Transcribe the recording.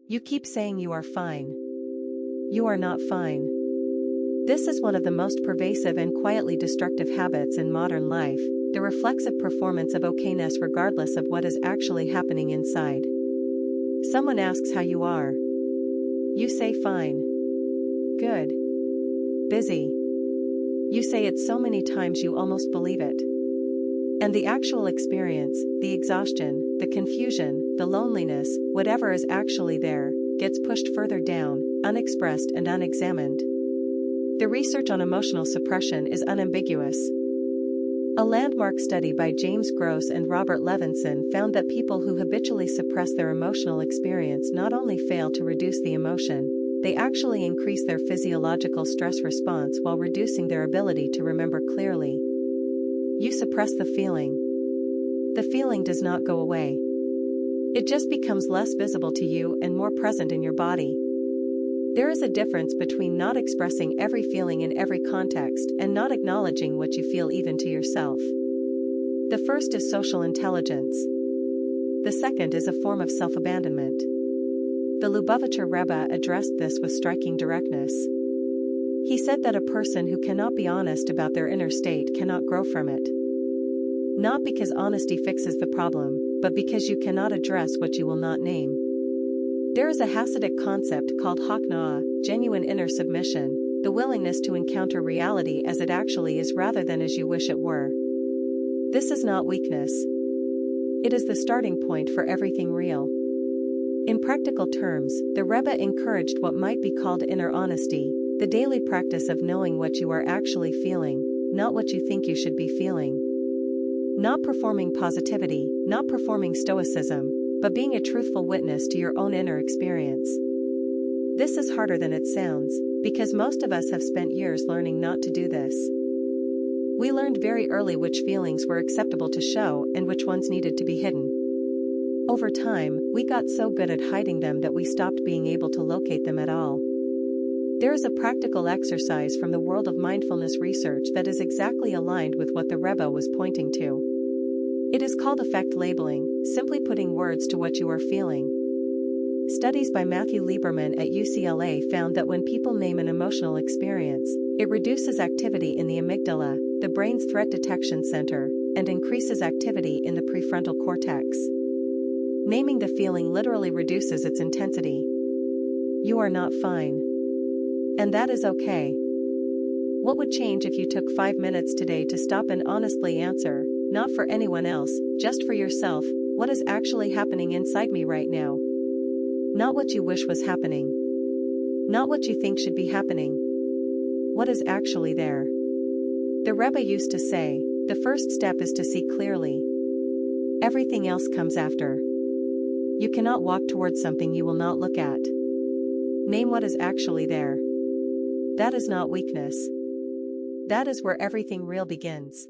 You keep saying you are fine. You are not fine. This is one of the most pervasive and quietly destructive habits in modern life, the reflexive performance of okayness regardless of what is actually happening inside. Someone asks how you are. You say fine. Good. Busy. You say it so many times you almost believe it. And the actual experience, the exhaustion, the confusion, the loneliness, whatever is actually there, gets pushed further down, unexpressed and unexamined. The research on emotional suppression is unambiguous. A landmark study by James Gross and Robert Levinson found that people who habitually suppress their emotional experience not only fail to reduce the emotion, they actually increase their physiological stress response while reducing their ability to remember clearly. You suppress the feeling. The feeling does not go away. It just becomes less visible to you and more present in your body. There is a difference between not expressing every feeling in every context and not acknowledging what you feel even to yourself. The first is social intelligence. The second is a form of self-abandonment. The Lubavitcher Rebbe addressed this with striking directness. He said that a person who cannot be honest about their inner state cannot grow from it. Not because honesty fixes the problem, but because you cannot address what you will not name. There is a Hasidic concept called hakna'ah, genuine inner submission, the willingness to encounter reality as it actually is rather than as you wish it were. This is not weakness. It is the starting point for everything real. In practical terms, the Rebbe encouraged what might be called inner honesty, the daily practice of knowing what you are actually feeling, not what you think you should be feeling. Not performing positivity, not performing stoicism, but being a truthful witness to your own inner experience. This is harder than it sounds, because most of us have spent years learning not to do this. We learned very early which feelings were acceptable to show and which ones needed to be hidden. Over time, we got so good at hiding them that we stopped being able to locate them at all. There is a practical exercise from the world of mindfulness research that is exactly aligned with what the Rebbe was pointing to. It is called effect labeling, simply putting words to what you are feeling. Studies by Matthew Lieberman at UCLA found that when people name an emotional experience, it reduces activity in the amygdala, the brain's threat detection center, and increases activity in the prefrontal cortex. Naming the feeling literally reduces its intensity. You are not fine. And that is okay. What would change if you took 5 minutes today to stop and honestly answer, not for anyone else, just for yourself, what is actually happening inside me right now? Not what you wish was happening. Not what you think should be happening. What is actually there? The Rebbe used to say, the first step is to see clearly. Everything else comes after. You cannot walk towards something you will not look at. Name what is actually there. That is not weakness. That is where everything real begins.